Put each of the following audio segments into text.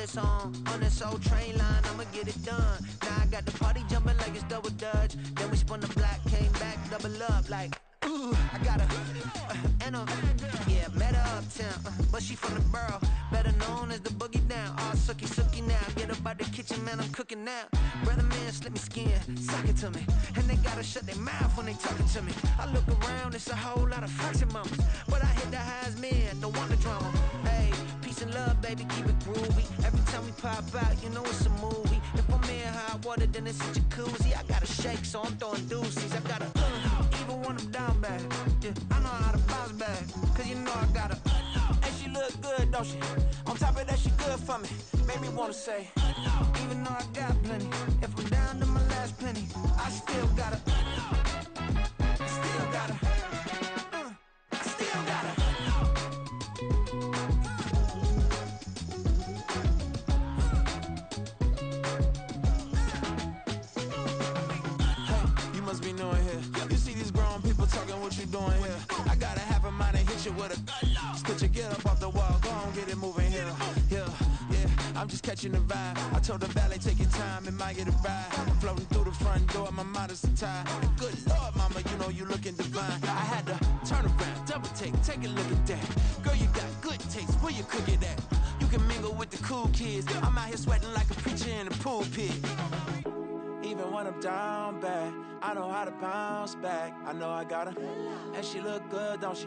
it's on this old train line, I'ma get it done. Now I got the party jumping like it's double dutch. Then we spun the block, came back, double up like, ooh, I got her, and yeah, met her uptown, but she from the borough, better known as the boogie down. All sookie sookie now, get up out the kitchen, man, I'm cooking now. Brother man, slip me skin, sock it to me, and they gotta shut their mouth when they talking to me. I look around, it's a whole lot of fraction mamas, but I hit the highest man, don't want the drama. Hey, peace and love, baby, keep it groovy. Every time we pop out, you know it's a movie. If I'm in hot water, then it's a jacuzzi. I gotta shake, so I'm throwing deuces. I gotta even when I'm down bad. Yeah, I know how to bounce back, cause you know I gotta. And she look good, don't she? On top of that, she good for me. Made me wanna say, even though I got plenty, if I'm down to my last penny, I still gotta. I still gotta. I still gotta. Must be knowing here. You see these grown people talking, what you doing here? I gotta have a mind and hit you with a stitch you, get up off the wall, go on, get it moving here. Yeah, I'm just catching the vibe. I told the valet, take your time, it might get a ride. Floating through the front door, my mind is tied. Good Lord, mama, you know you looking divine. I had to turn around, double take a look at that. Girl, you got good taste, where you cook it at? You can mingle with the cool kids. I'm out here sweating like a preacher in a pool pit. Even when I'm down bad, I know how to bounce back. I know I got her, and she look good, don't she?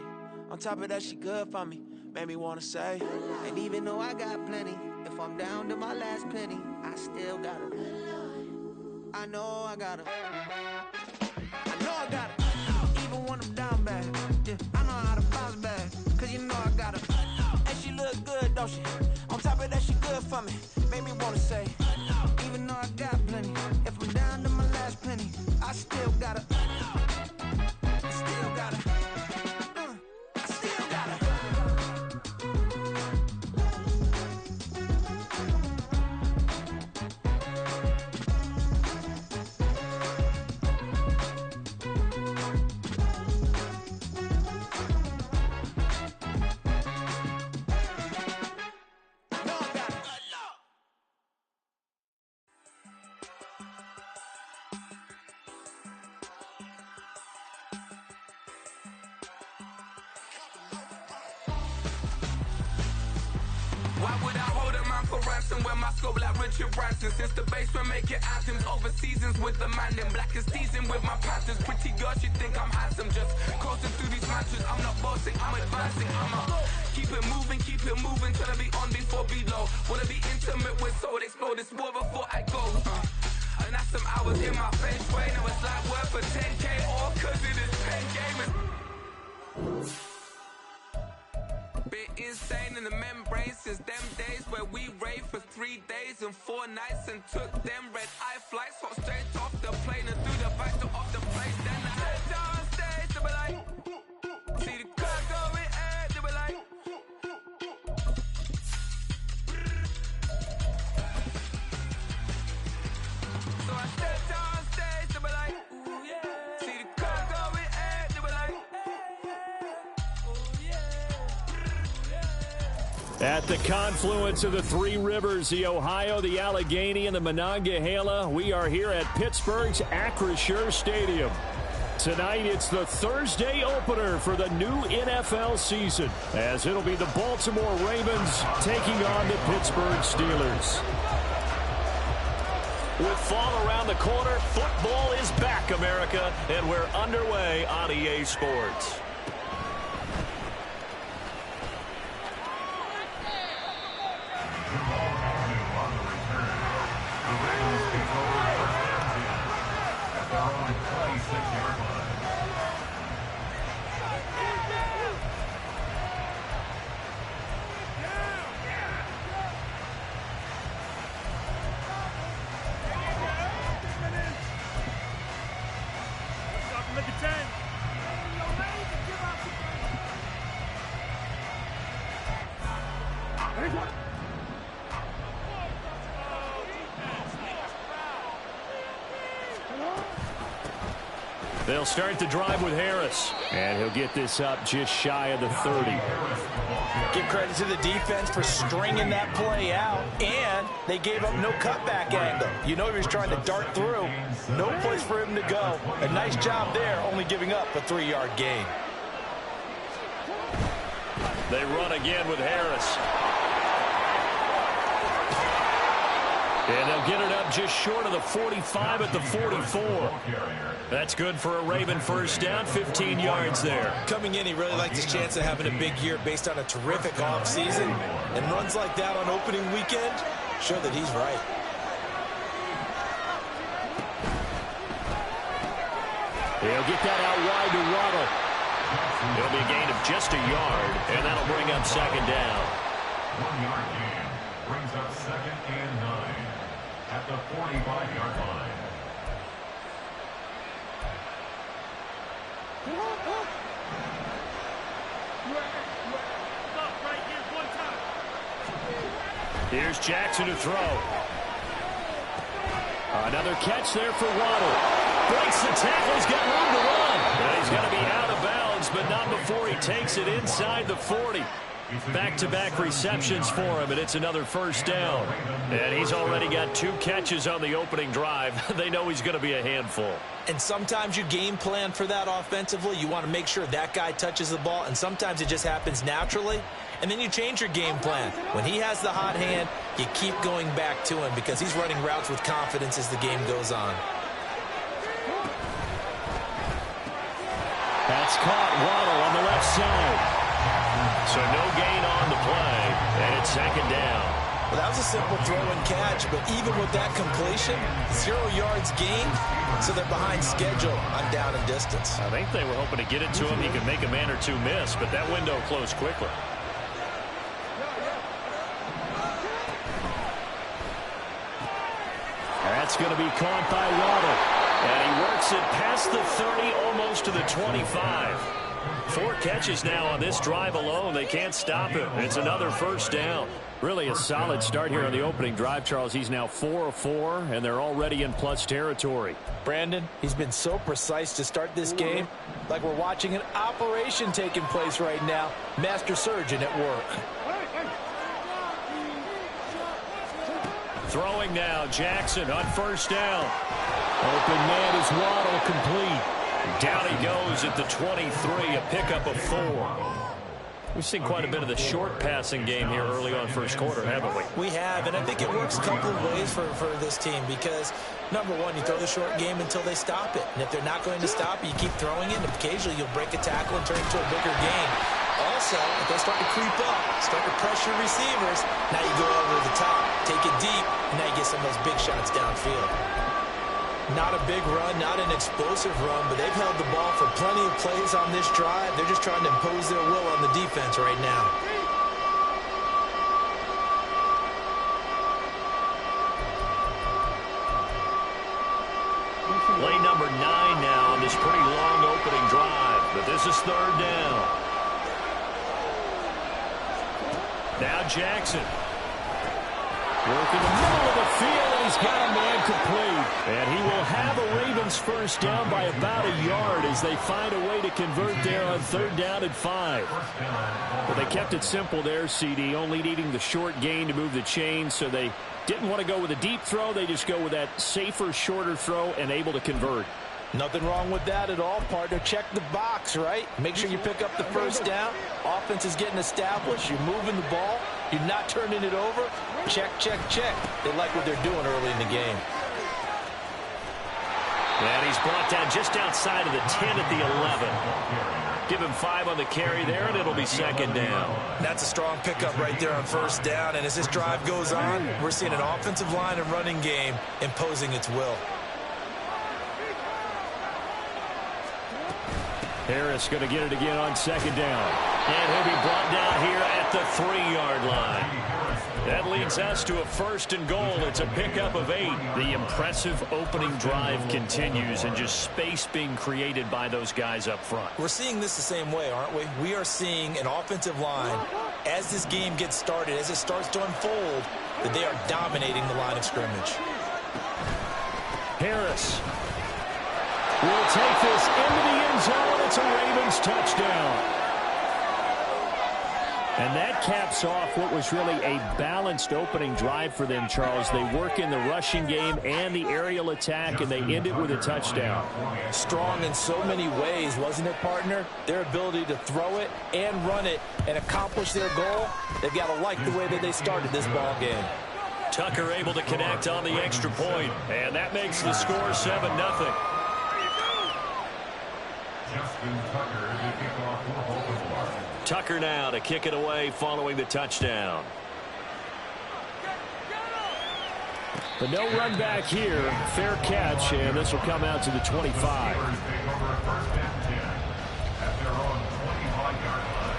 On top of that, she good for me. Made me wanna say, and even though I got plenty, if I'm down to my last penny, I still got her. I know I got her. I know I got her. Even when I'm down bad, yeah, I know how to bounce back, cause you know I got her. And she look good, don't she? On top of that, she good for me. Made me wanna say, even though I got plenty, if I'm down to my last penny, I still gotta. I still gotta. I still gotta. Why would I hold a man for ransom when my scope like Richard Branson? Since the basement making anthems over seasons with the man in black is teasing with my patterns. Pretty girl, she think I'm handsome. Just coasting through these mansions. I'm not bossing, I'm advancing. Keep it moving, trying to be on before below. Wanna be intimate with soul, explode this war before I go. And that's some hours in my feng shui. Now it's like work for 10K, all cause it is pen game. Bit insane in the membrane since them days where we raved for 3 days and 4 nights and took them red eye flights, hot straight off the plane and through the back door of the place. Then I head down stage, they be like, see the crowd going air, they be like, so I step down stage, they be like, ooh yeah, see the crowd going air, they be like, ooh yeah. At the confluence of the three rivers, the Ohio, the Allegheny, and the Monongahela, we are here at Pittsburgh's Acrisure Stadium. Tonight, it's the Thursday opener for the new NFL season, as it'll be the Baltimore Ravens taking on the Pittsburgh Steelers. With fall around the corner, football is back, America, and we're underway on EA Sports. They'll start the drive with Harris, and he'll get this up just shy of the 30. Get credit to the defense for stringing that play out, and they gave up no cutback angle. You know he was trying to dart through. No place for him to go. A nice job there, only giving up a 3-yard gain. They run again with Harris. And they'll get it up just short of the 45 at the 44. That's good for a Raven first down, 15 yards there. Coming in, he really liked his chance of having a big year based on a terrific offseason. And runs like that on opening weekend show that he's right. He'll get that out wide to Waddle. It'll be a gain of just a yard, and that'll bring up second down. 1-yard gain brings up 2nd and 9 at the 45-yard line. Here's Jackson to throw. Another catch there for Waddle. Breaks the tackle. He's got room to run. And he's going to be out of bounds, but not before he takes it inside the 40. Back-to-back receptions for him, and it's another first down. And he's already got 2 catches on the opening drive. They know he's going to be a handful. And sometimes you game plan for that offensively. You want to make sure that guy touches the ball, and sometimes it just happens naturally. And then you change your game plan. When he has the hot hand, you keep going back to him because he's running routes with confidence as the game goes on. That's caught. Waddle on the left side. So no gain on the play, and it's second down. Well, that was a simple throw and catch, but even with that completion, 0 yards gained, so they're behind schedule on down and distance. I think they were hoping to get it to him. He could make a man or two miss, but that window closed quickly. That's going to be caught by Waddle. And he works it past the 30, almost to the 25. 4 catches now on this drive alone. They can't stop him. It's another first down. Really a solid start here on the opening drive, Charles. He's now 4 of 4, and they're already in plus territory. Brandon, he's been so precise to start this game, like we're watching an operation taking place right now. Master surgeon at work. Throwing now, Jackson on first down. Open man is Waddle, complete. Down he goes at the 23, a pickup of 4. We've seen quite a bit of the short passing game here early on first quarter, haven't we? We have, and I think it works a couple of ways for this team because, number one, you throw the short game until they stop it. And if they're not going to stop it, you keep throwing it, and occasionally you'll break a tackle and turn it into a bigger game. Also, if they start to creep up, start to pressure receivers, now you go over the top, take it deep, and now you get some of those big shots downfield. Not a big run, not an explosive run, but they've held the ball for plenty of plays on this drive. They're just trying to impose their will on the defense right now. Play number 9 now on this pretty long opening drive, but this is third down. Now Jackson. Working the middle of the field, and he's got a man complete. And he will have a Ravens first down by about a yard as they find a way to convert there on third down and 5. Well, they kept it simple there, CD, only needing the short gain to move the chains, so they didn't want to go with a deep throw. They just go with that safer, shorter throw and able to convert. Nothing wrong with that at all, partner. Check the box, right? Make sure you pick up the first down. Offense is getting established. You're moving the ball. You're not turning it over. Check, check, check. They like what they're doing early in the game. And he's brought down just outside of the 10 at the 11. Give him 5 on the carry there, and it'll be second down. That's a strong pickup right there on first down. And as this drive goes on, we're seeing an offensive line and running game imposing its will. Harris going to get it again on second down. And he'll be brought down here at the 3-yard line. That leads us to a first and goal. It's a pickup of 8. The impressive opening drive continues, and just space being created by those guys up front. We're seeing this the same way, aren't we? We are seeing an offensive line, as this game gets started, as it starts to unfold, that they are dominating the line of scrimmage. Harris will take this into the end zone. It's a Ravens touchdown. And that caps off what was really a balanced opening drive for them, Charles. They work in the rushing game and the aerial attack, and they end it with a touchdown. Strong in so many ways, wasn't it, partner? Their ability to throw it and run it and accomplish their goal, they've got to like the way that they started this ball game. Tucker able to connect on the extra point, and that makes the score 7-0. Justin Tucker to kick off for Baltimore. Tucker now to kick it away following the touchdown. But no run back here. Fair catch, and this will come out to the 25. Take over 1st and 10 at their own 25-yard line.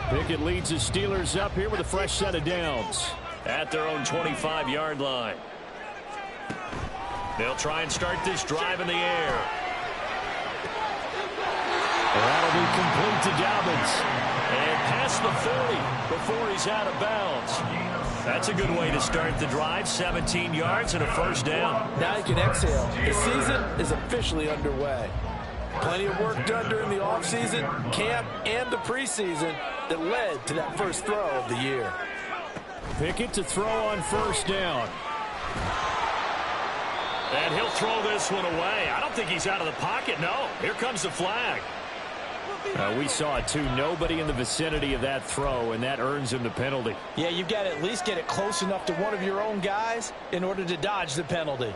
Pickett leads the Steelers up here with a fresh set of downs at their own 25-yard line. They'll try and start this drive in the air. That'll be complete to Dobbins. And past the 40 before he's out of bounds. That's a good way to start the drive. 17 yards and a first down. Now you can exhale. The season is officially underway. Plenty of work done during the offseason, camp, and the preseason that led to that first throw of the year. Pickett to throw on first down. And he'll throw this one away. I don't think he's out of the pocket. No, here comes the flag. We saw it too. Nobody in the vicinity of that throw, and that earns him the penalty. Yeah, you've got to at least get it close enough to one of your own guys in order to dodge the penalty.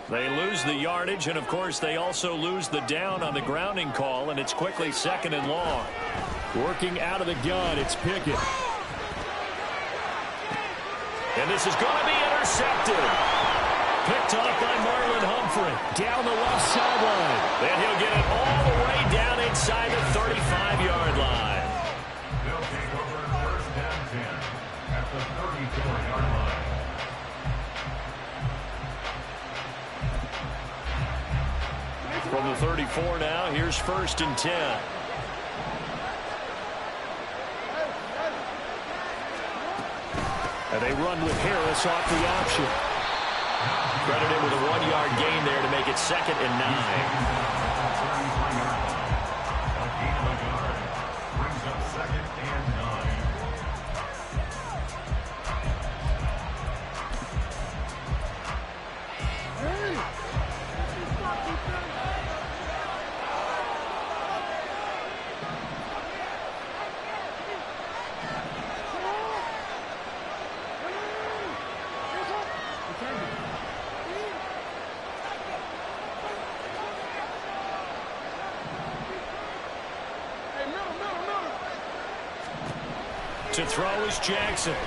They lose the yardage, and of course they also lose the down on the grounding call, and it's quickly 2nd and long. Working out of the gun, it's Pickett. And this is going to be intercepted. Picked off by Marlon Humphrey. Down the left sideline. Then he'll get it all the way down inside the 35-yard line. They'll take over 1st and 10 at the 34-yard line. From the 34 now, here's 1st and 10. And they run with Harris off the option. Credited with a 1-yard gain there to make it 2nd and 9. A gain of a yard brings up 2nd and 9. To throw is Jackson.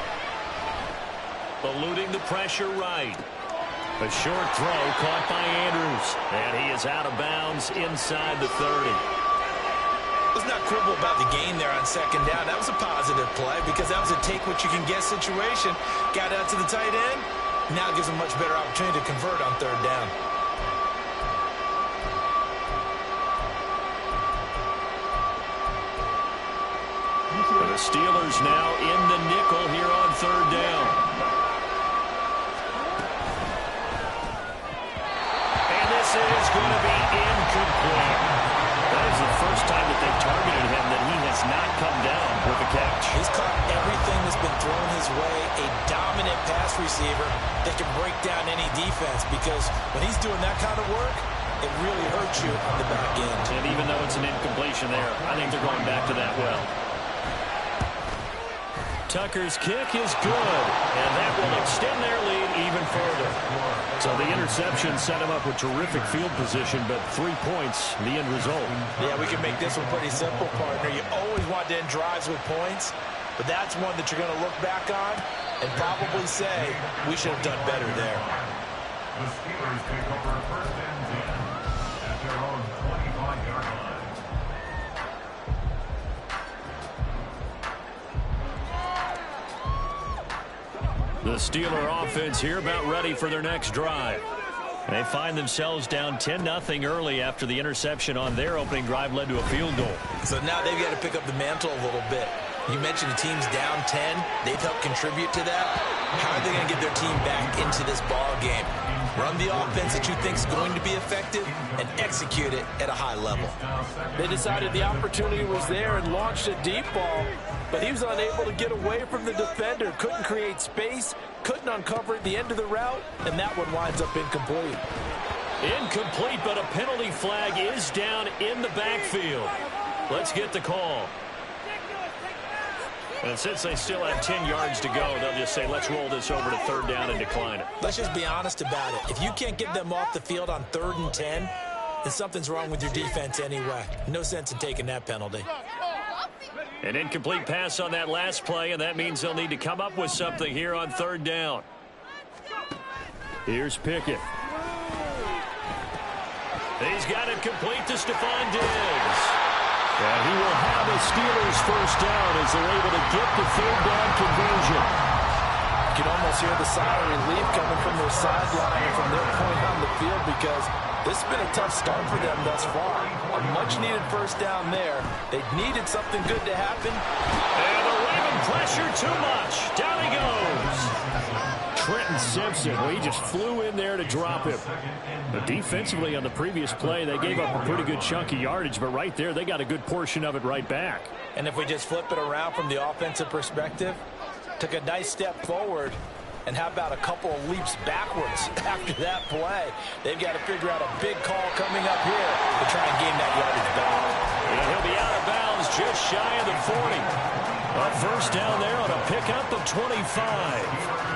Eluding the pressure right. A short throw caught by Andrews. And he is out of bounds inside the 30. Let's not quibble about the gain there on 2nd down. That was a positive play because that was a take-what-you-can-get situation. Got out to the tight end. Now gives him a much better opportunity to convert on 3rd down. The Steelers now in the nickel here on 3rd down. And this is going to be incomplete. That is the first time that they've targeted him that he has not come down with a catch. He's caught everything that's been thrown his way. A dominant pass receiver that can break down any defense because when he's doing that kind of work, it really hurts you on the back end. And even though it's an incompletion there, I think they're going back to that well. Tucker's kick is good, and that will extend their lead even further. So the interception set him up with terrific field position, but 3 points, the end result. Yeah, we can make this one pretty simple, partner. You always want to end drives with points, but that's one that you're going to look back on and probably say, we should have done better there. The Steelers take over 1st and 10 at their own 25-yard line. The Steeler offense here about ready for their next drive. They find themselves down 10-0 early after the interception on their opening drive led to a field goal. So now they've got to pick up the mantle a little bit. You mentioned the team's down 10. They've helped contribute to that. How are they going to get their team back into this ball game? Run the offense that you think is going to be effective and execute it at a high level. They decided the opportunity was there and launched a deep ball, but he was unable to get away from the defender. Couldn't create space, couldn't uncover at the end of the route, and that one winds up incomplete. Incomplete, but a penalty flag is down in the backfield. Let's get the call. And since they still have 10 yards to go, they'll just say, let's roll this over to third down and decline it. Let's just be honest about it. If you can't get them off the field on 3rd and 10, then something's wrong with your defense anyway. No sense in taking that penalty. An incomplete pass on that last play, and that means they'll need to come up with something here on 3rd down. Here's Pickett. He's got it complete to Stephon Diggs. And he will have a Steelers first down as they're able to get the 3rd down conversion. You can almost hear the sigh of relief coming from their sideline and from their point on the field, because this has been a tough start for them thus far. A much-needed first down there. They needed something good to happen. And the Raven pressure too much. Down he goes. Trenton Simpson, well, he just flew in there to drop him. But defensively on the previous play, they gave up a pretty good chunk of yardage, but right there, they got a good portion of it right back. And if we just flip it around from the offensive perspective, took a nice step forward, and how about a couple of leaps backwards after that play? They've got to figure out a big call coming up here to try and gain that yardage back. And he'll be out of bounds just shy of the 40. A first down there on a pickup of 25.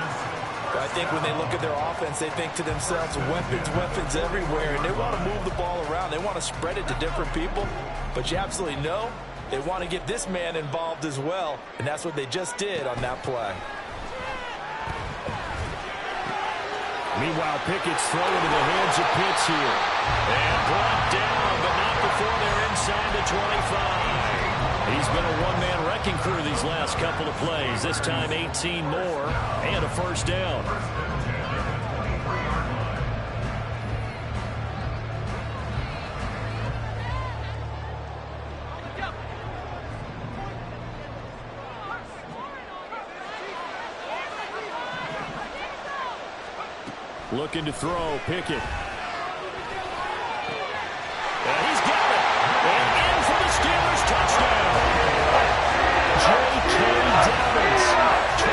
I think when they look at their offense, they think to themselves, weapons everywhere, and they want to move the ball around. They want to spread it to different people, but you absolutely know they want to get this man involved as well, and that's what they just did on that play. Meanwhile, Pickett's thrown into the hands of Pitts here. And brought down, but not before they're inside the 25. He's been a one-man wrecking crew these last couple of plays. This time 18 more and a first down. Looking to throw, Pickett. And he's got it. And in for the Steelers touchdown. J.K. Dobbins, 23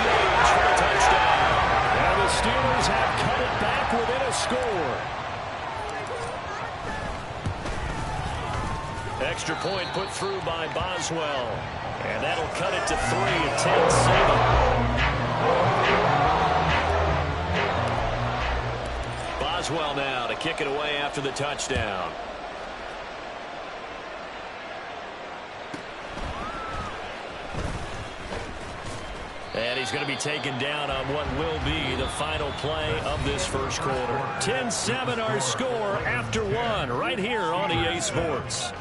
yards for the touchdown. And the Steelers have cut it back within a score. Extra point put through by Boswell. And that'll cut it to 3 at 10-7. Boswell now to kick it away after the touchdown. And he's going to be taken down on what will be the final play of this first quarter. 10-7 our score after 1 right here on EA Sports.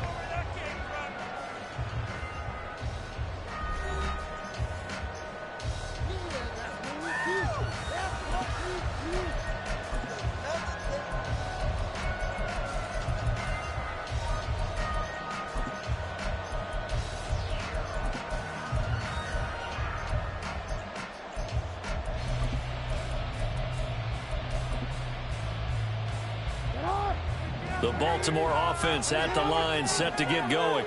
The Baltimore offense at the line, set to get going.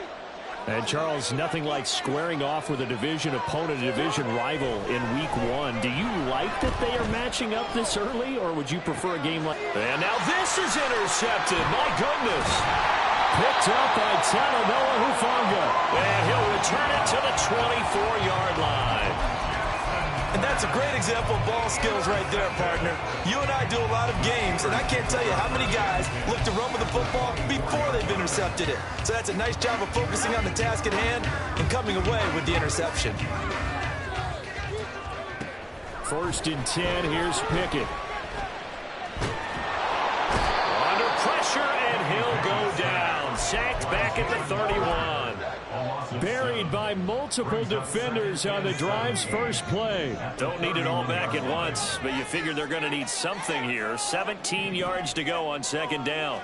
And Charles, nothing like squaring off with a division opponent, a division rival in week 1. Do you like that they are matching up this early, or would you prefer a game like... And now this is intercepted. My goodness. Picked up by Talanoa Hufanga. And he'll return it to the 24-yard line. And that's a great example of ball skills right there, partner. You and I do a lot of games, and I can't tell you how many guys look to run with the football before they've intercepted it. So that's a nice job of focusing on the task at hand and coming away with the interception. 1st and 10, here's Pickett. Under pressure, and he'll go down. Sacked back at the 31. Buried by multiple defenders on the drive's first play. Don't need it all back at once, but you figure they're going to need something here. 17 yards to go on 2nd down.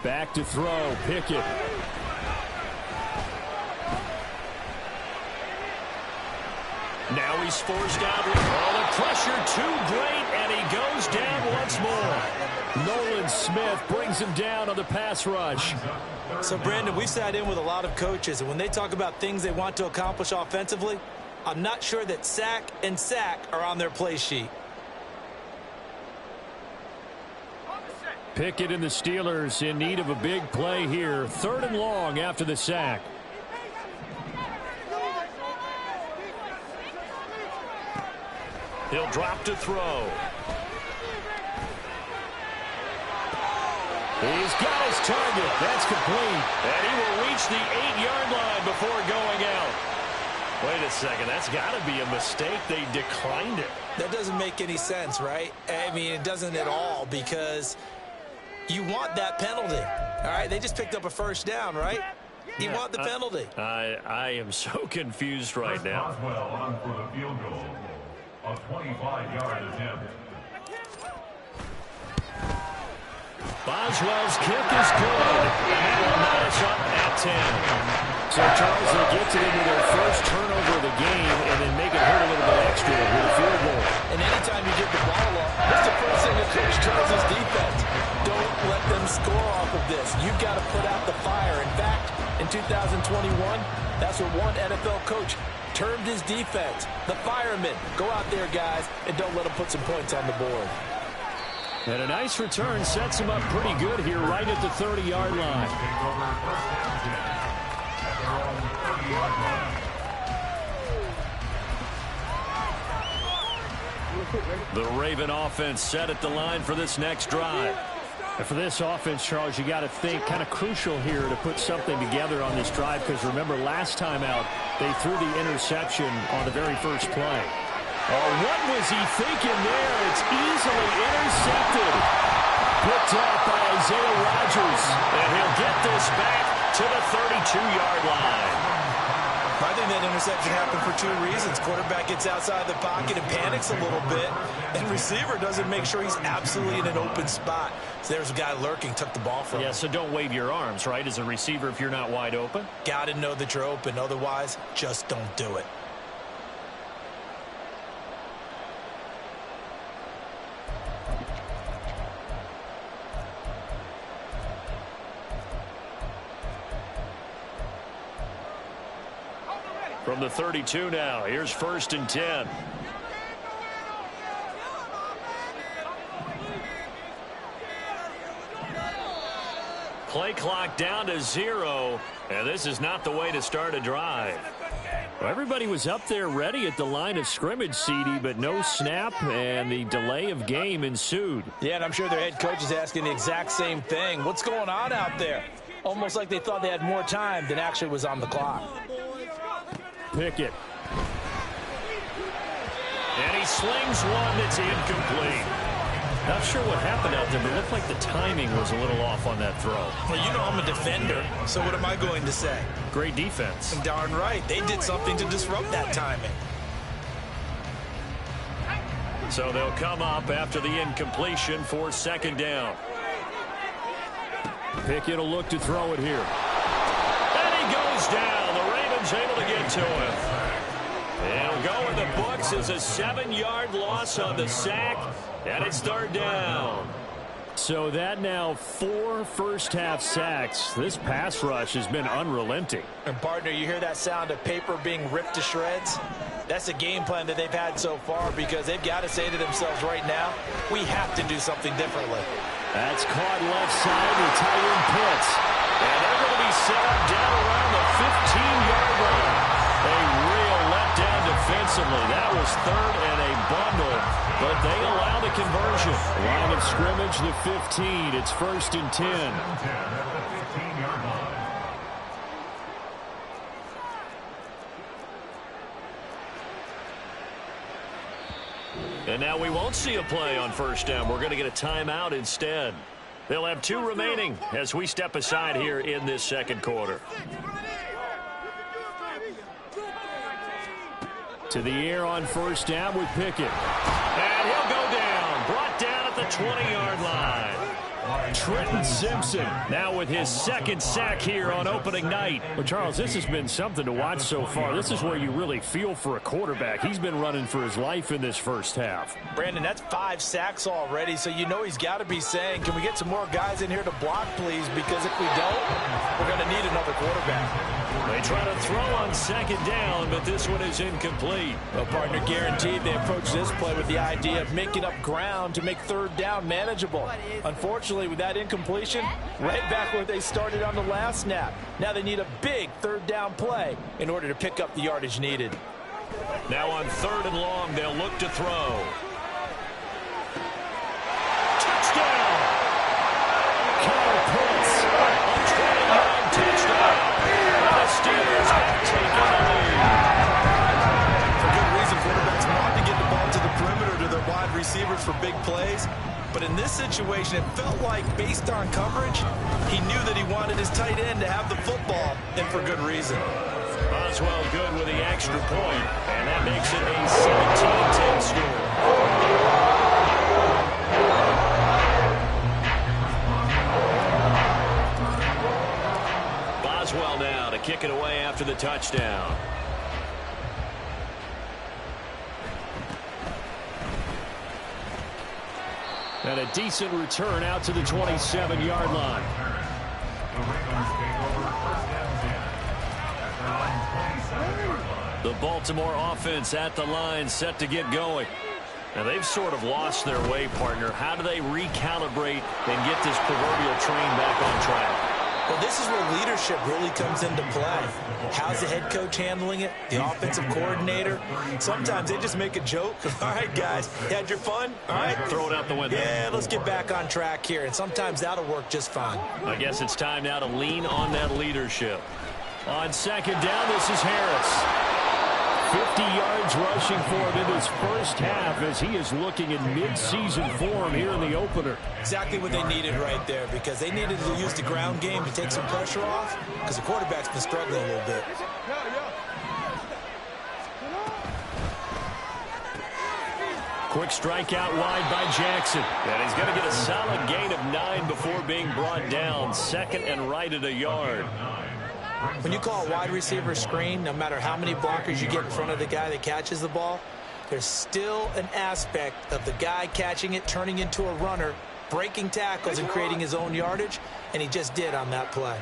Back to throw, Pickett. Now he's forced out. Oh, the pressure too great, and he goes down once more. Nolan Smith brings him down on the pass rush. So, Brandon, we've sat in with a lot of coaches, and when they talk about things they want to accomplish offensively, I'm not sure that sack and sack are on their play sheet. Pickett and the Steelers in need of a big play here. 3rd and long after the sack. He'll drop to throw. He's got his target. That's complete. And he will reach the 8-yard line before going out. Wait a second. That's got to be a mistake. They declined it. That doesn't make any sense, right? I mean, it doesn't at all, because you want that penalty. All right, they just picked up a 1st down, right? You want the penalty. I am so confused right now. Boswell on for the field goal. A 25-yard attempt. Boswell's kick is good. And that will knot us up at 10. So, Charles, they get to into their first turnover of the game and then make it hurt a little bit extra with a field goal. And anytime you give the ball up, that's the first thing a coach tells his defense. Don't let them score off of this. You've got to put out the fire. In fact, in 2021, that's what one NFL coach termed his defense. The firemen. Go out there, guys, and don't let them put some points on the board. And a nice return sets him up pretty good here right at the 30-yard line. The Raven offense set at the line for this next drive. And for this offense, Charles, you got to think kind of crucial here to put something together on this drive, because remember last time out they threw the interception on the very first play. Oh, what was he thinking there? It's easily intercepted. Picked up by Isaiah Rodgers. And he'll get this back to the 32-yard line. I think that interception happened for 2 reasons. Quarterback gets outside the pocket and panics a little bit, and receiver doesn't make sure he's absolutely in an open spot. So there's a guy lurking, took the ball from him. Yeah, so don't wave your arms, right, as a receiver if you're not wide open. Got to know that you're open. Otherwise, just don't do it. From the 32 now, here's 1st and 10. Play clock down to 0, and this is not the way to start a drive. Well, everybody was up there ready at the line of scrimmage, CD, but no snap, and the delay of game ensued. Yeah, and I'm sure their head coach is asking the exact same thing. What's going on out there? Almost like they thought they had more time than actually was on the clock. Pickett. And he slings one that's incomplete. Not sure what happened out there, but it looked like the timing was a little off on that throw. Well, you know I'm a defender, so what am I going to say? Great defense. Darn right. They did something to disrupt that timing. So they'll come up after the incompletion for 2nd down. Pickett will look to throw it here. And he goes down. The Ravens able to get to him. He'll go in the books as a 7-yard loss on the sack, and it's 3rd down. So that now 4 first-half sacks. This pass rush has been unrelenting. And, partner, you hear that sound of paper being ripped to shreds? That's a game plan that they've had so far, because they've got to say to themselves right now, we have to do something differently. That's caught left side with Tyron Pitts. And they're going to be set up down around the 15-yard line. A real letdown defensively. That was 3rd and a bundle, but they allow the conversion. Line of scrimmage, the 15. It's 1st and 10. And now we won't see a play on 1st down. We're going to get a timeout instead. They'll have 2 remaining as we step aside here in this 2nd quarter. To the air on 1st down with Pickett. And he'll go down. Brought down at the 20-yard line. Trenton Simpson now with his second sack here on opening night. Well, Charles, this has been something to watch so far. This is where you really feel for a quarterback. He's been running for his life in this first half. Brandon, that's 5 sacks already, so you know he's got to be saying, can we get some more guys in here to block, please? Because if we don't, we're going to need another quarterback. They try to throw on second down, but this one is incomplete. Well, partner, guaranteed they approach this play with the idea of making up ground to make third down manageable. Unfortunately, with that incompletion, right back where they started on the last snap. Now they need a big third down play in order to pick up the yardage needed. Now on 3rd and long, they'll look to throw. Touchdown! Kyle Pitts, a 20-yard touchdown. The Steelers have taken the lead. For good reason, quarterbacks want to get the ball to the perimeter to their wide receivers for big plays. But in this situation, it felt like, based on coverage, he knew that he wanted his tight end to have the football, and for good reason. Boswell good with the extra point, and that makes it a 17-10 score. Boswell now to kick it away after the touchdown. And a decent return out to the 27-yard line. The Baltimore offense at the line, set to get going. Now, they've sort of lost their way, partner. How do they recalibrate and get this proverbial train back on track? Well, this is where leadership really comes into play. How's the head coach handling it? The offensive coordinator? Sometimes they just make a joke. All right, guys, you had your fun? All right. Throw it out the window. Yeah, let's get back on track here. And sometimes that'll work just fine. I guess it's time now to lean on that leadership. On second down, this is Harris. 50 yards rushing for him in his first half as he is looking in mid-season form here in the opener. Exactly what they needed right there, because they needed to use the ground game to take some pressure off, because the quarterback's been struggling a little bit. Quick strike out wide by Jackson. And he's going to get a solid gain of 9 before being brought down. Second and right at a yard. When you call a wide receiver screen, no matter how many blockers you get in front of the guy that catches the ball, there's still an aspect of the guy catching it, turning into a runner, breaking tackles and creating his own yardage, and he just did on that play.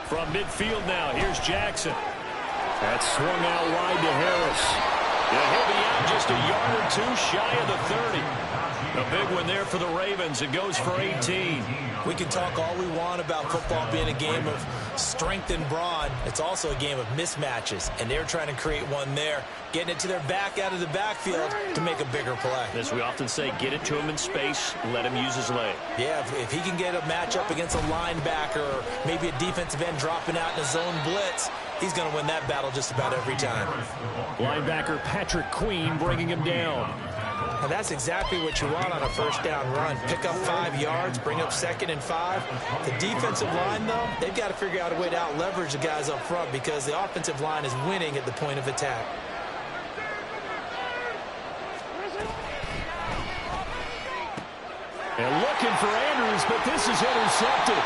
From midfield now, here's Jackson. That's swung out wide to Harris. Yeah, he'll be out just a yard or two shy of the 30. A big one there for the Ravens. It goes for 18. We can talk all we want about football being a game of strength and brawn. It's also a game of mismatches, and they're trying to create one there, getting it to their back out of the backfield to make a bigger play. As we often say, get it to him in space, let him use his leg. Yeah, if he can get a matchup against a linebacker or maybe a defensive end dropping out in a zone blitz, he's going to win that battle just about every time. Linebacker Patrick Queen bringing him down. And that's exactly what you want on a first down run. Pick up 5 yards, bring up 2nd and 5. The defensive line, though, they've got to figure out a way to out-leverage the guys up front because the offensive line is winning at the point of attack. And looking for Andrews, but this is intercepted.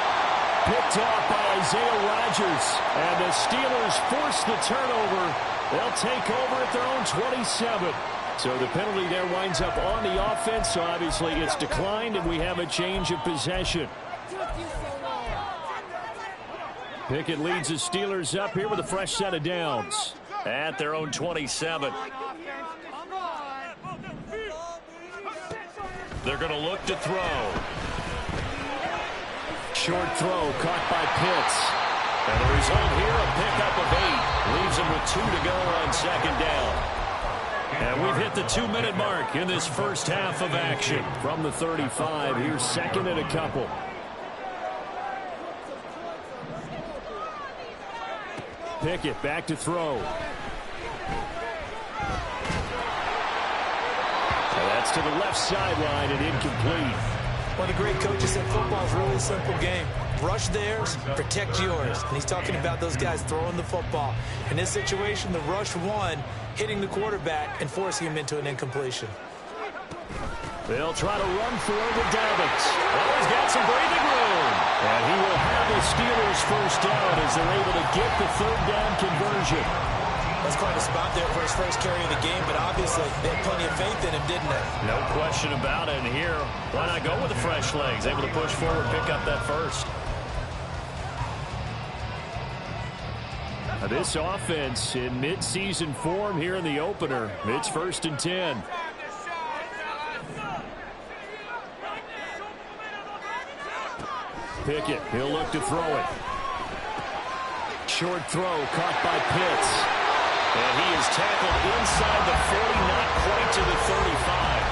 Picked off by Isaiah Rodgers. And the Steelers force the turnover. They'll take over at their own 27. So the penalty there winds up on the offense. So obviously it's declined, and we have a change of possession. Pickett leads the Steelers up here with a fresh set of downs at their own 27. They're going to look to throw. Short throw caught by Pitts. And the result here, a pickup of 8. Leaves them with 2 to go on second down. And we've hit the 2-minute mark in this first half of action. From the 35, here's second and a couple. Pickett back to throw. And that's to the left sideline and incomplete. One of the great coaches said football is a really simple game. Rush theirs, protect yours. And he's talking about those guys throwing the football. In this situation, the rush one, hitting the quarterback and forcing him into an incompletion. They'll try to run for it with Dobbins. Oh, he's got some breathing room. And he will have the Steelers first down as they're able to get the third down conversion. That's quite a spot there for his first carry of the game, but obviously they had plenty of faith in him, didn't they? No question about it. And here, why not go with the fresh legs? Able to push forward, pick up that first. This offense in mid-season form here in the opener. It's 1st and 10. Pickett, he'll look to throw it. Short throw caught by Pitts. And he is tackled inside the 40, not quite to the 35.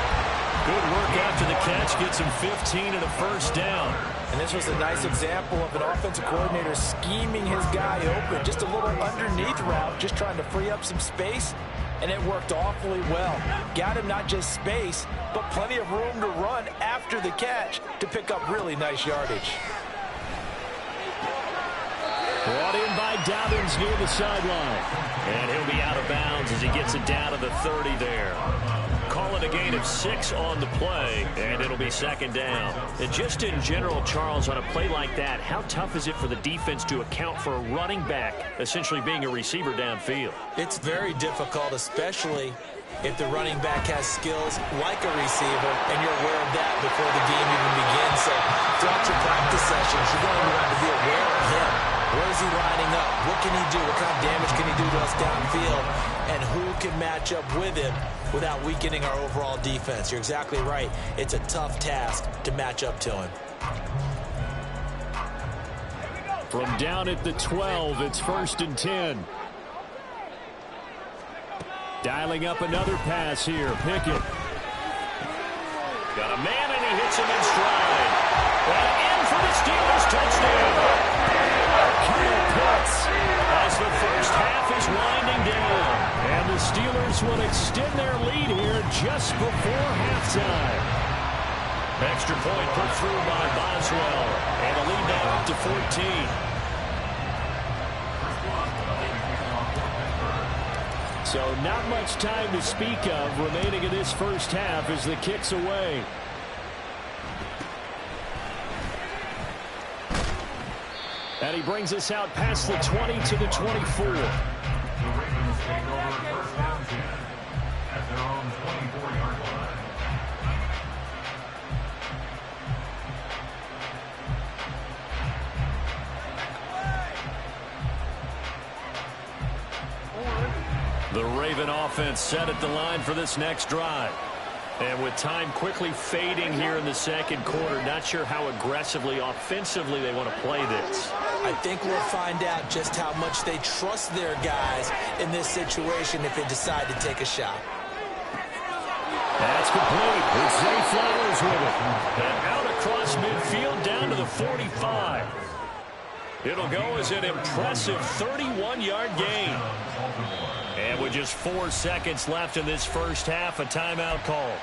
Good work after the catch, gets him 15 and a first down. And this was a nice example of an offensive coordinator scheming his guy open. Just a little underneath route, just trying to free up some space, and it worked awfully well. Got him not just space, but plenty of room to run after the catch to pick up really nice yardage. Brought in by Dobbins near the sideline. And he'll be out of bounds as he gets it down to the 30 there. Call it a gain of 6 on the play, and it'll be 2nd down. And just in general, Charles, on a play like that, how tough is it for the defense to account for a running back essentially being a receiver downfield? It's very difficult, especially if the running back has skills like a receiver, and you're aware of that before the game even begins. So throughout your practice sessions, you're going to want to be aware of him. Where is he lining up? What can he do? What kind of damage can he do to us downfield? And who can match up with him without weakening our overall defense? You're exactly right. It's a tough task to match up to him. From down at the 12, it's 1st and 10. Dialing up another pass here. Pickett. Got a man, and he hits him in stride. And in for the Steelers touchdown. Kyle Pitts as the first half is winding down. And the Steelers will extend their lead here just before halftime. Extra point put through by Boswell. And the lead now up to 14. So not much time to speak of remaining in this first half as the kick's away. And he brings us out past the 20 to the 24. The Ravens take over 1st and 10 at their own 24-yard line. The Raven offense set at the line for this next drive. And with time quickly fading here in the second quarter, not sure how aggressively, offensively they want to play this. I think we'll find out just how much they trust their guys in this situation if they decide to take a shot. That's complete. It's Zay Flowers with it. And out across midfield down to the 45. It'll go as an impressive 31-yard gain. And with just 4 seconds left in this first half, a timeout call.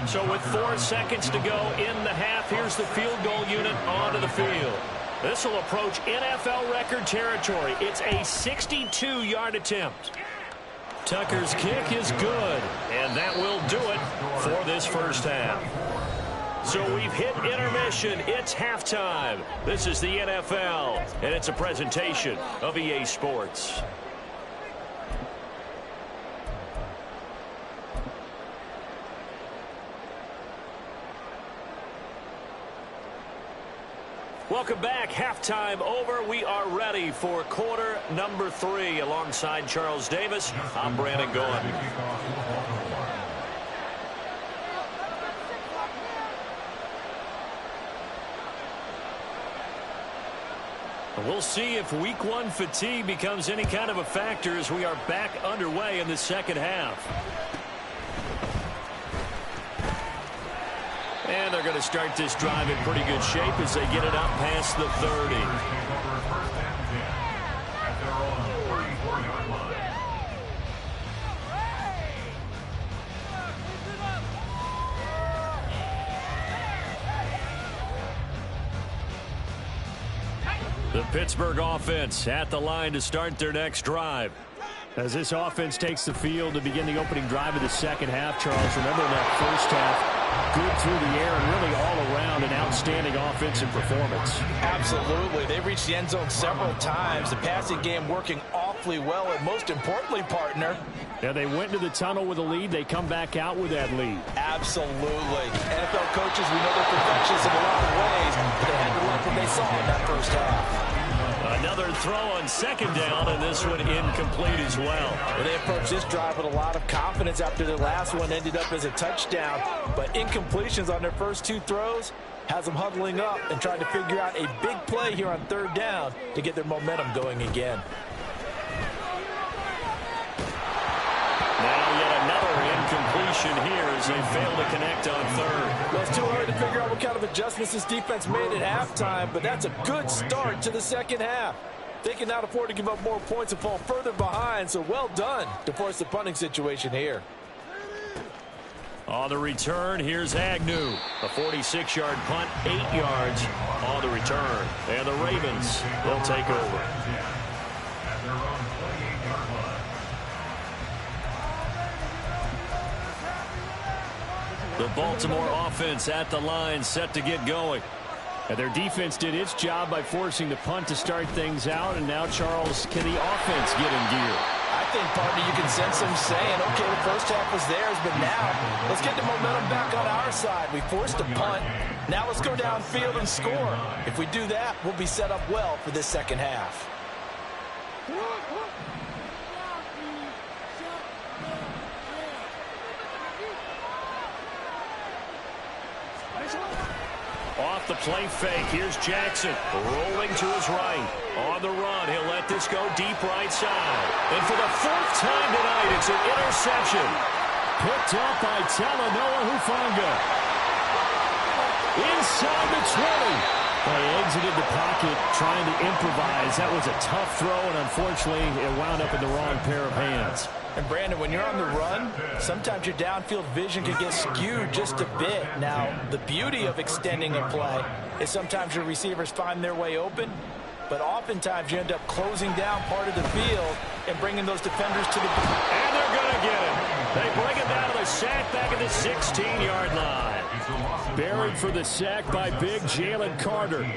So with 4 seconds to go in the half, here's the field goal unit onto the field. This will approach NFL record territory. It's a 62-yard attempt. Tucker's kick is good, and that will do it for this first half. So we've hit intermission. It's halftime. This is the NFL, and it's a presentation of EA Sports. Welcome back. Halftime over. We are ready for quarter number 3. Alongside Charles Davis, I'm Brandon Gaughan. We'll see if week 1 fatigue becomes any kind of a factor as we are back underway in the second half. And they're going to start this drive in pretty good shape as they get it up past the 30. The Pittsburgh offense at the line to start their next drive. As this offense takes the field to begin the opening drive of the second half, Charles, remember that first half, good through the air and really all around an outstanding offensive performance. Absolutely. They reached the end zone several times. The passing game working awfully well, and most importantly, partner. Yeah, they went into the tunnel with a lead. They come back out with that lead. Absolutely. NFL coaches, we know they're perfectionists in a lot of ways, but they had to like what they saw in that first half. Another throw on second down, and this one incomplete as well. They approached this drive with a lot of confidence after the last one ended up as a touchdown. But incompletions on their first two throws has them huddling up and trying to figure out a big play here on third down to get their momentum going again. Now yet another incompletion here as they fail to connect on third. Well, it's too hard to figure out what kind of adjustments this defense made at halftime, but that's a good start to the second half. They cannot afford to give up more points and fall further behind, so well done to force the punting situation here. On the return, here's Agnew. A 46-yard punt, 8 yards on the return. And the Ravens will take over. The Baltimore offense at the line, set to get going. And their defense did its job by forcing the punt to start things out. And now, Charles, can the offense get in gear? I think, partner, you can sense them saying, okay, the first half was theirs, but now let's get the momentum back on our side. We forced a punt. Now let's go downfield and score. If we do that, we'll be set up well for this second half. Off the play fake, here's Jackson rolling to his right. On the run, he'll let this go deep right side. And for the fourth time tonight, it's an interception. Picked up by Talanoa Hufanga. Inside the 20. They exited the pocket trying to improvise. That was a tough throw, and unfortunately, it wound up in the wrong pair of hands. And, Brandon, when you're on the run, sometimes your downfield vision can get skewed just a bit. Now, the beauty of extending a play is sometimes your receivers find their way open, but oftentimes you end up closing down part of the field and bringing those defenders to the... And they're going to get it. They bring it down to the sack back at the 16-yard line. Buried for the sack by big Jalen Carter.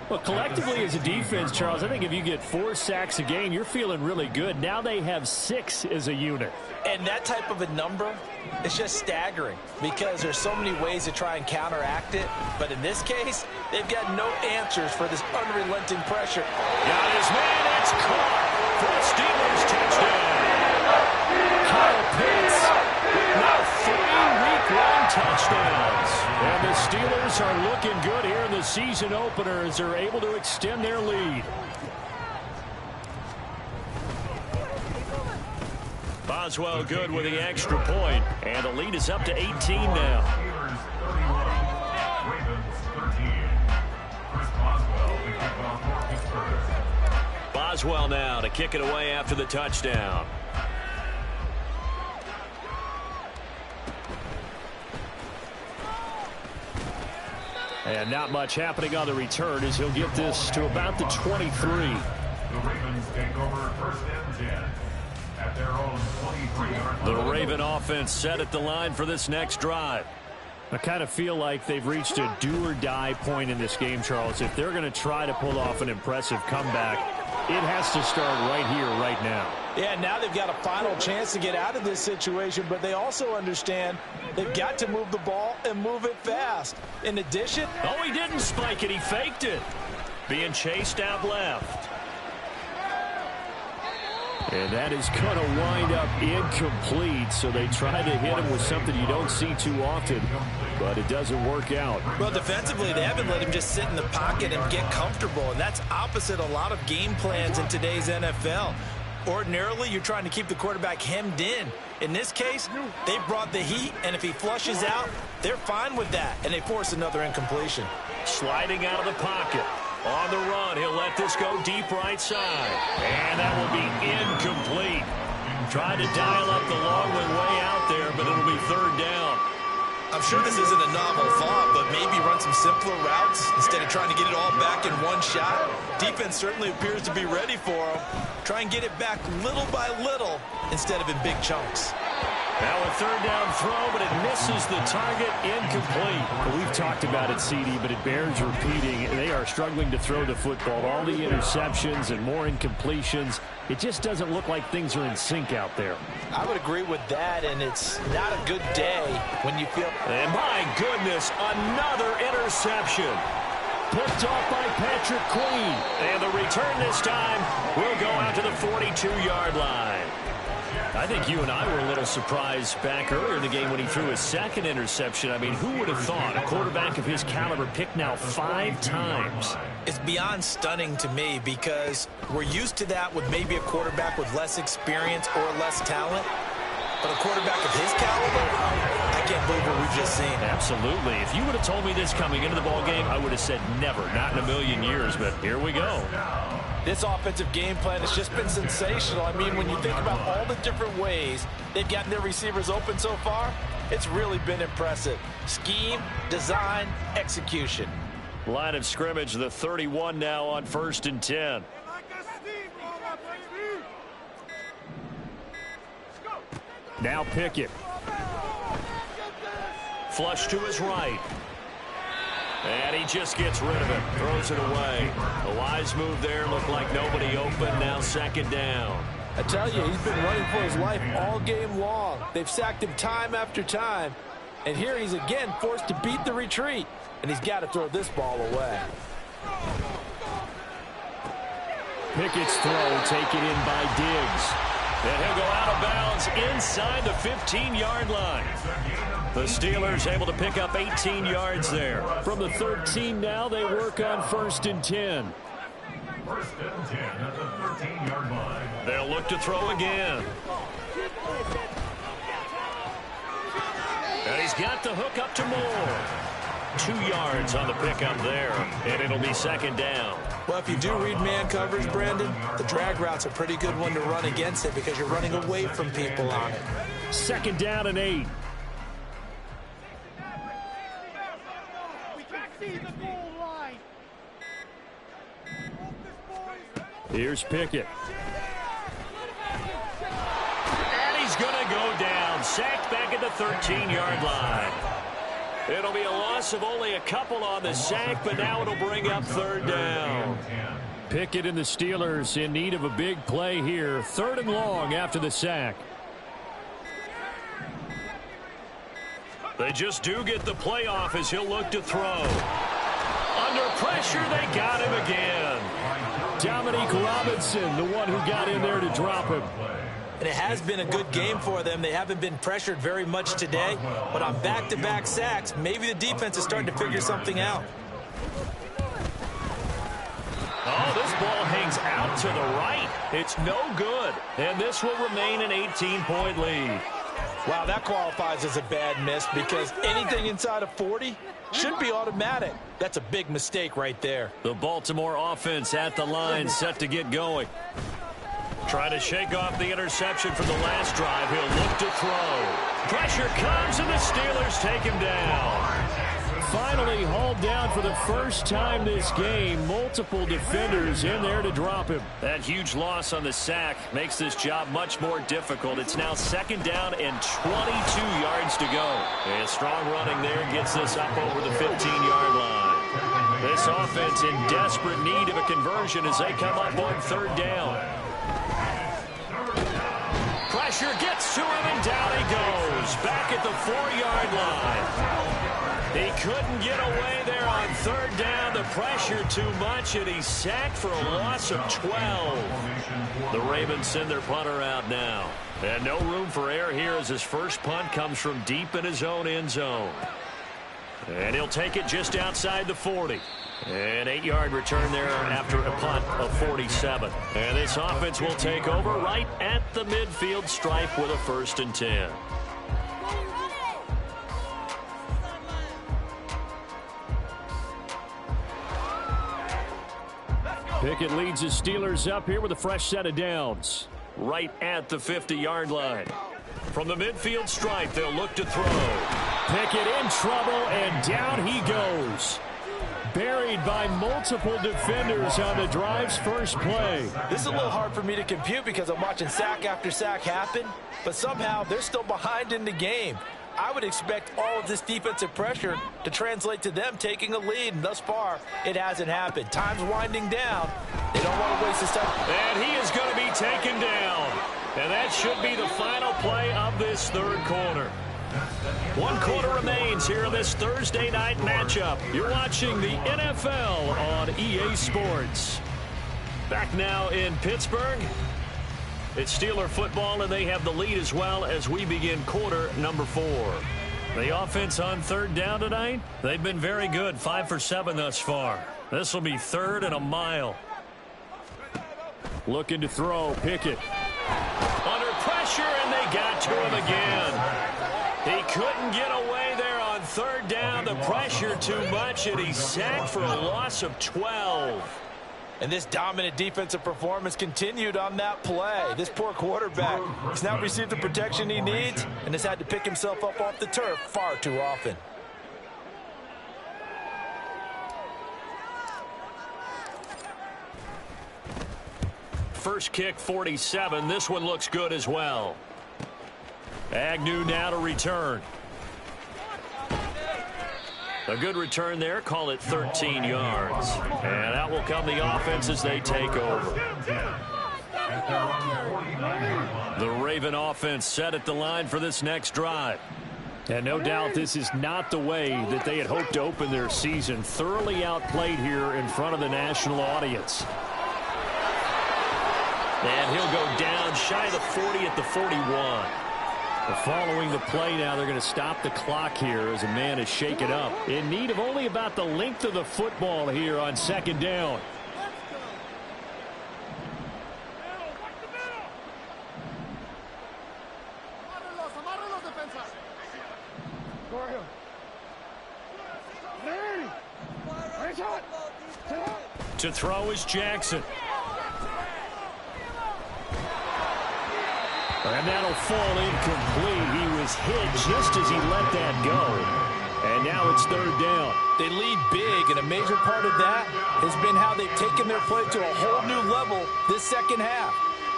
Well, collectively as a defense, Charles, I think if you get 4 sacks a game, you're feeling really good. Now they have 6 as a unit. And that type of a number is just staggering because there's so many ways to try and counteract it. But in this case, they've got no answers for this unrelenting pressure. Got his man. It's caught for the Steelers touchdown. Kyle Pitts with now 3 week-long touchdowns. And the Steelers are looking good here in the season opener as they're able to extend their lead. Boswell good with the extra point, and the lead is up to 18 now. Boswell now to kick it away after the touchdown. And not much happening on the return as he'll get this to about the 23. The Ravens take over first and 10 at their own 23-yard line. The Raven offense set at the line for this next drive. I kind of feel like they've reached a do-or-die point in this game, Charles. If they're going to try to pull off an impressive comeback, it has to start right here, right now. Yeah, now they've got a final chance to get out of this situation, but they also understand they've got to move the ball and move it fast. In addition... Oh, he didn't spike it. He faked it. Being chased out left. And that is going to wind up incomplete, so they try to hit him with something you don't see too often, but it doesn't work out. Well, defensively, they haven't let him just sit in the pocket and get comfortable, and that's opposite a lot of game plans in today's NFL. Ordinarily, you're trying to keep the quarterback hemmed in. In this case, they brought the heat, and if he flushes out, they're fine with that, and they force another incompletion. Sliding out of the pocket. On the run, he'll let this go deep right side. And that will be incomplete. Tried to dial up the long one way out there, but it'll be third down. I'm sure this isn't a novel thought, but maybe run some simpler routes instead of trying to get it all back in one shot. Defense certainly appears to be ready for him. Try and get it back little by little instead of in big chunks. Now a third down throw, but it misses the target, incomplete. Well, we've talked about it, CD, but it bears repeating. They are struggling to throw the football. All the interceptions and more incompletions. It just doesn't look like things are in sync out there. I would agree with that, and it's not a good day when you feel... And my goodness, another interception. Picked off by Patrick Queen. And the return this time will go out to the 42-yard line. I think you and I were a little surprised back earlier in the game when he threw his second interception. I mean, who would have thought a quarterback of his caliber picked now 5 times? It's beyond stunning to me because we're used to that with maybe a quarterback with less experience or less talent. But a quarterback of his caliber, I can't believe what we've just seen. Absolutely. If you would have told me this coming into the ballgame, I would have said never, not in a million years. But here we go. This offensive game plan has just been sensational. I mean, when you think about all the different ways they've gotten their receivers open so far, it's really been impressive. Scheme, design, execution. Line of scrimmage, the 31 now on 1st and 10. Now Pickett. Flush to his right. And he just gets rid of it. Throws it away. A wise move there. Looked like nobody open. Now 2nd down. I tell you, he's been running for his life all game long. They've sacked him time after time. And here he's again forced to beat the retreat. And he's got to throw this ball away. Pickett's throw taken in by Diggs. And he'll go out of bounds inside the 15-yard line. The Steelers able to pick up 18 yards there. From the 13 now, they work on 1st and 10. 1st and 10 at the 13-yard line. They'll look to throw again. And he's got the hook up to Moore. 2 yards on the pickup there, and it'll be 2nd down. Well, if you do read man coverage, Brandon, the drag route's a pretty good one to run against it because you're running away from people on it. 2nd down and 8. Here's Pickett. And he's going to go down. Sacked back at the 13-yard line. It'll be a loss of only a couple on the sack, but now it'll bring up 3rd down. Pickett and the Steelers in need of a big play here. 3rd and long after the sack. They just do get the play off as he'll look to throw. Under pressure, they got him again. Dominique Robinson, the one who got in there to drop him. And it has been a good game for them. They haven't been pressured very much today, but on back-to-back sacks, maybe the defense is starting to figure something out. Oh, this ball hangs out to the right. It's no good, and this will remain an 18-point lead. Wow, that qualifies as a bad miss because anything inside of 40 should be automatic. That's a big mistake right there. The Baltimore offense at the line, set to get going. Trying to shake off the interception from the last drive. He'll look to throw. Pressure comes, and the Steelers take him down. Finally hauled down for the first time this game. Multiple defenders in there to drop him. That huge loss on the sack makes this job much more difficult. It's now 2nd down and 22 yards to go. And strong running there gets this up over the 15-yard line. This offense in desperate need of a conversion as they come up on 3rd down. Pressure gets to him, and down he goes. Back at the 4-yard line. He couldn't get away there on 3rd down. The pressure too much, and he's sacked for a loss of 12. The Ravens send their punter out now. And no room for error here as his first punt comes from deep in his own end zone. And he'll take it just outside the 40. An 8-yard return there after a punt of 47. And this offense will take over right at the midfield stripe with a 1st and 10. Pickett leads his Steelers up here with a fresh set of downs. Right at the 50-yard line. From the midfield stripe, they'll look to throw. Pickett in trouble, and down he goes. buried by multiple defenders on the drive's first play. This is a little hard for me to compute because I'm watching sack after sack happen, but somehow they're still behind in the game. I would expect all of this defensive pressure to translate to them taking a lead, and thus far, it hasn't happened. Time's winding down. They don't want to waste this time. And he is going to be taken down. And that should be the final play of this third quarter. 1 quarter remains here in this Thursday night matchup. You're watching the NFL on EA Sports. Back now in Pittsburgh. It's Steeler football, and they have the lead as well as we begin quarter number 4. The offense on third down tonight, they've been very good, 5 for 7 thus far. This will be 3rd and a mile. Looking to throw, Pickett. Under pressure, and they got to him again. He couldn't get away there on third down. The pressure too much, and he's sacked for a loss of 12. And this dominant defensive performance continued on that play. This poor quarterback has now received the protection he needs and has had to pick himself up off the turf far too often. First kick, 47. This one looks good as well. Agnew now to return. A good return there. Call it 13 yards. And that will come the offense as they take over. The Raven offense set at the line for this next drive. And no doubt this is not the way that they had hoped to open their season. Thoroughly outplayed here in front of the national audience. And he'll go down shy of the 40 at the 41. Following the play now, they're going to stop the clock here as a man is shaken up. In need of only about the length of the football here on second down. To throw is Jackson. And that'll fall incomplete. He was hit just as he let that go. And now it's third down. They lead big, and a major part of that has been how they've taken their play to a whole new level this second half.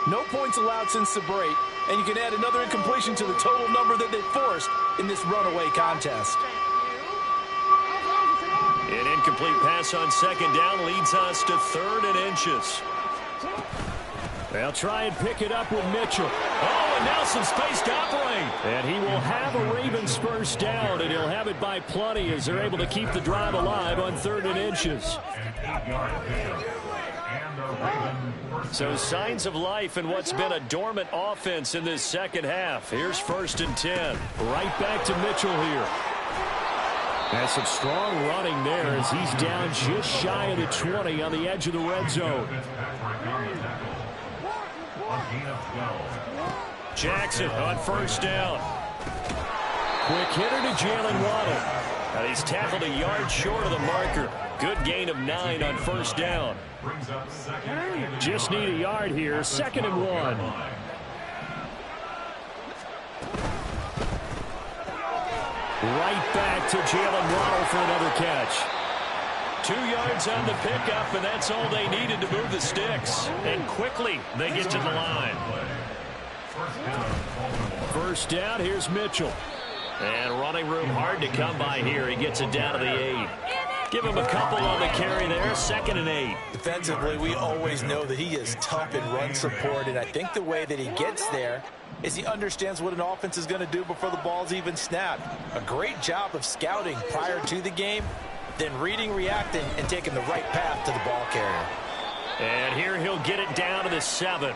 No points allowed since the break, and you can add another incompletion to the total number that they forced in this runaway contest. An incomplete pass on second down leads us to 3rd and inches. They'll try and pick it up with Mitchell. Oh, and now some space to operate. And he will have a Ravens first down, and he'll have it by plenty as they're able to keep the drive alive on 3rd and inches. So signs of life in what's been a dormant offense in this second half. Here's 1st and 10. Right back to Mitchell here. That's some strong running there as he's down just shy of the 20 on the edge of the red zone. Jackson on first down. Quick hitter to Jalen Waddle. And he's tackled a yard short of the marker. Good gain of 9 on first down. Just need a yard here. 2nd and 1. Right back to Jalen Waddle for another catch. 2 yards on the pickup, and that's all they needed to move the sticks. And quickly, they get to the line. First down, here's Mitchell. And running room hard to come by here. He gets it down to the 8. Give him a couple on the carry there. 2nd and 8. Defensively, we always know that he is tough in run support, and I think the way that he gets there is he understands what an offense is going to do before the ball's even snapped. A great job of scouting prior to the game, then reading, reacting, and taking the right path to the ball carrier. And here he'll get it down to the 7.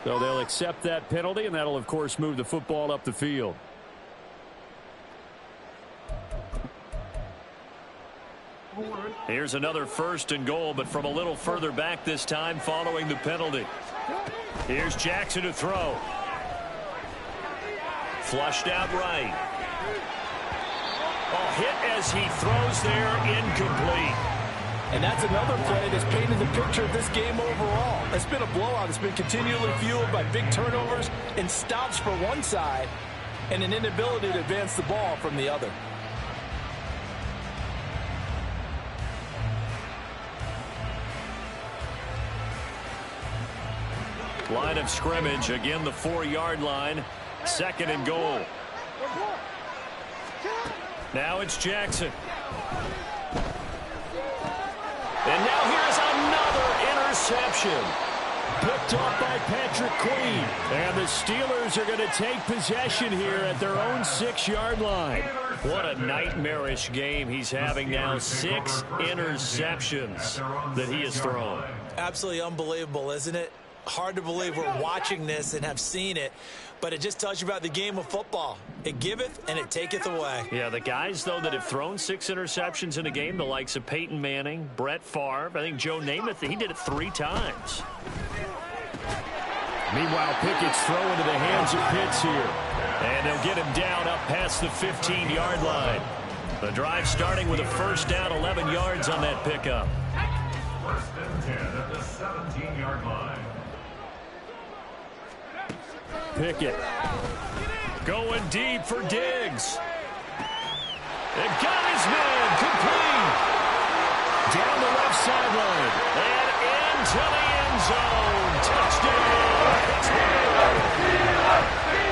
So they'll accept that penalty, and that'll, of course, move the football up the field. Here's another 1st and goal, but from a little further back this time following the penalty. Here's Jackson to throw. Flushed out right. Oh, hit as he throws there, incomplete. And that's another play that's painted the picture of this game overall. It's been a blowout. It's been continually fueled by big turnovers and stops for one side and an inability to advance the ball from the other. Line of scrimmage, again the 4-yard line. 2nd and goal. Now it's Jackson. And now here's another interception. Picked off by Patrick Queen. And the Steelers are going to take possession here at their own 6-yard line. What a nightmarish game he's having now. 6 interceptions that he has thrown. Absolutely unbelievable, isn't it? Hard to believe we're watching this and have seen it, but it just tells you about the game of football. It giveth and it taketh away. Yeah, the guys, though, that have thrown 6 interceptions in a game, the likes of Peyton Manning, Brett Favre, I think Joe Namath, he did it 3 times. Meanwhile, Pickett's throw into the hands of Pitts here. And they'll get him down up past the 15-yard line. The drive starting with a first down, 11 yards on that pickup. First and 10 at the 17-yard line. Pickett going deep for Diggs. It got his man complete. Down the left sideline and into the end zone. Touchdown, Pittsburgh.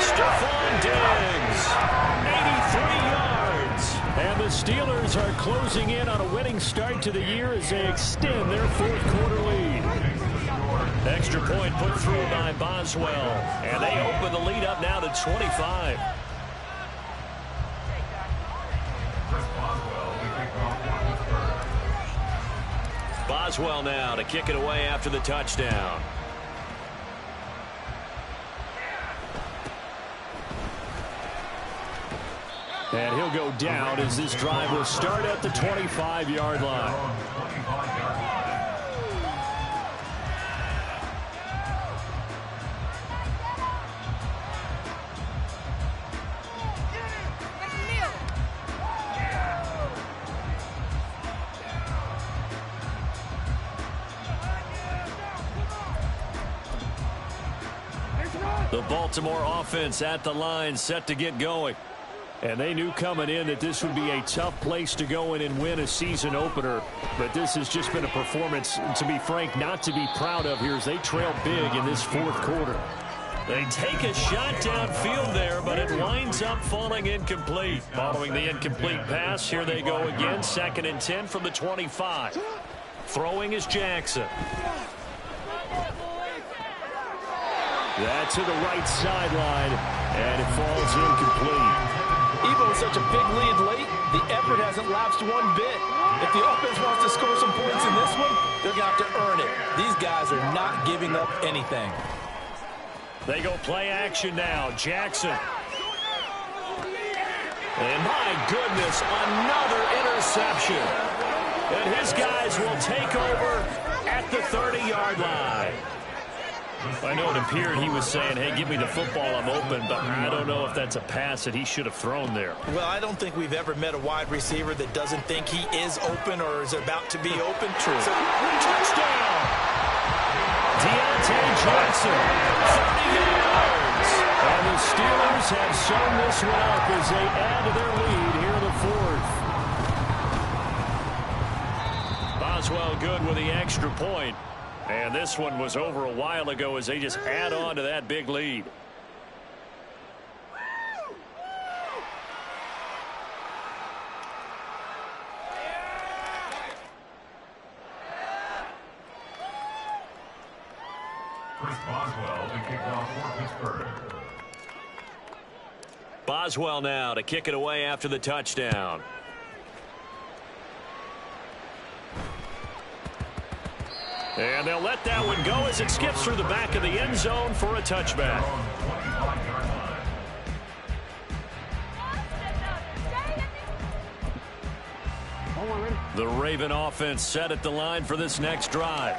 Stephon Diggs, 83 yards. And the Steelers are closing in on a winning start to the year as they extend their 4th quarter lead. Extra point put through by Boswell. And they open the lead up now to 25. Boswell now to kick it away after the touchdown. And he'll go down as this drive will start at the 25-yard line. The Baltimore offense at the line, set to get going. And they knew coming in that this would be a tough place to go in and win a season opener. But this has just been a performance, to be frank, not to be proud of here as they trail big in this 4th quarter. They take a shot downfield there, but it winds up falling incomplete. Following the incomplete pass, here they go again. 2nd and 10 from the 25. Throwing is Jackson. That to the right sideline, and it falls incomplete. Even with such a big lead late, the effort hasn't lapsed one bit. If the offense wants to score some points in this one, they're going to have to earn it. These guys are not giving up anything. They go play action now. Jackson. And my goodness, another interception. And his guys will take over at the 30-yard line. I know it appeared he was saying, hey, give me the football, I'm open, but I don't know if that's a pass that he should have thrown there. Well, I don't think we've ever met a wide receiver that doesn't think he is open or is about to be open. True. So, touchdown! Deontay Johnson, 30 yards. And the Steelers have sewn this one up as they add to their lead here in the 4th. Boswell good with the extra point. And this one was over a while ago as they just add on to that big lead. Chris Boswell to kick off for Pittsburgh. Boswell now to kick it away after the touchdown. And they'll let that one go as it skips through the back of the end zone for a touchback. The Raven offense set at the line for this next drive.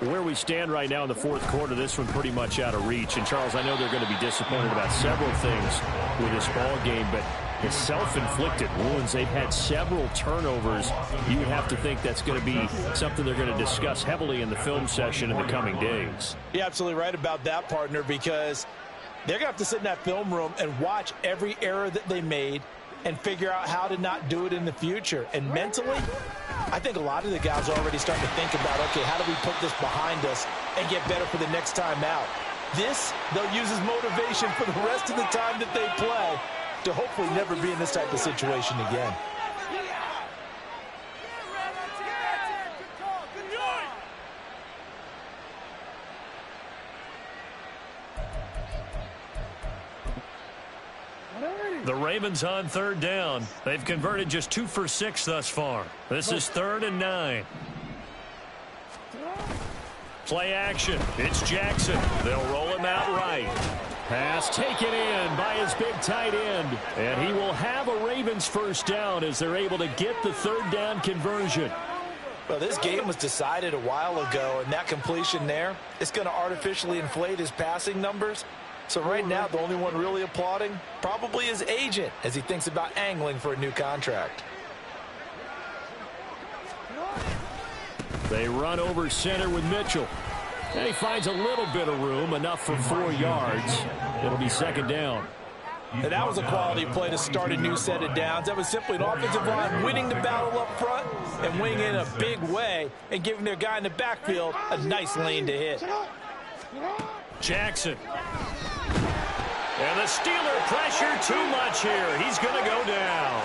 Where we stand right now in the 4th quarter, this one pretty much out of reach. And, Charles, I know they're going to be disappointed about several things with this ball game, but it's self-inflicted wounds. They've had several turnovers. You would have to think that's going to be something they're going to discuss heavily in the film session in the coming days. You're absolutely right about that, partner, because they're going to have to sit in that film room and watch every error that they made and figure out how to not do it in the future. And mentally, I think a lot of the guys are already starting to think about, okay, how do we put this behind us and get better for the next time out. This, they'll use as motivation for the rest of the time that they play to hopefully never be in this type of situation again. The Ravens on third down. They've converted just 2 for 6 thus far. This is 3rd and 9. Play action. It's Jackson. They'll roll him out right. Pass taken in by his big tight end. And he will have a Ravens first down as they're able to get the 3rd down conversion. Well, this game was decided a while ago, and that completion there is going to artificially inflate his passing numbers. So right now, the only one really applauding probably his agent as he thinks about angling for a new contract. They run over center with Mitchell. And he finds a little bit of room, enough for 4 yards. It'll be 2nd down. And that was a quality play to start a new set of downs. That was simply an offensive line winning the battle up front and winning in a big way and giving their guy in the backfield a nice lane to hit. Jackson. And the Steeler pressure too much here. He's going to go down.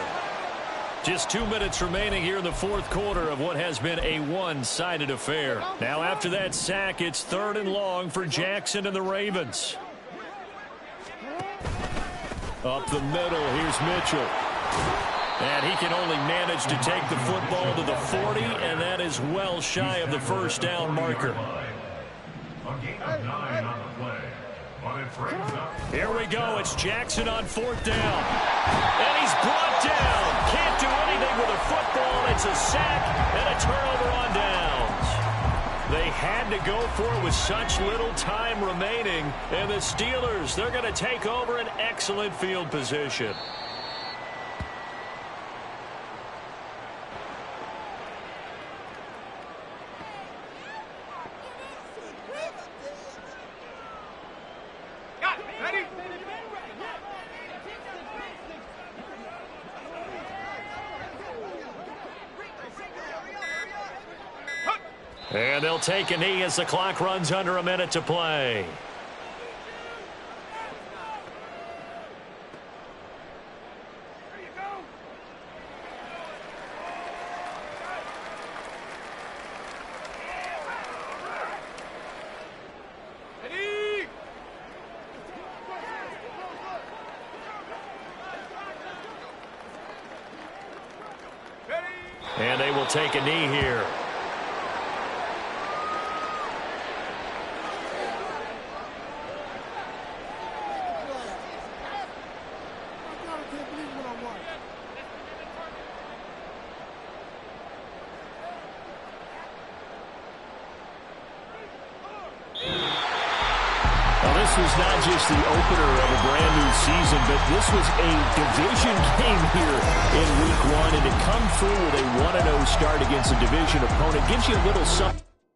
Just 2 minutes remaining here in the 4th quarter of what has been a one-sided affair. Now after that sack, it's 3rd and long for Jackson and the Ravens. Up the middle, here's Mitchell. And he can only manage to take the football to the 40, and that is well shy of the first down marker. A gain of 9 on the play. But it brings up... Here we go. It's Jackson on 4th down. And he's brought down. Can't do anything with a football. It's a sack and a turnover on downs. They had to go for it with such little time remaining. And the Steelers, they're going to take over an excellent field position. And they'll take a knee as the clock runs under a minute to play. And they will take a knee here. This was not just the opener of a brand new season, but this was a division game here in week 1. And to come through with a 1-0 start against a division opponent gives you a little something.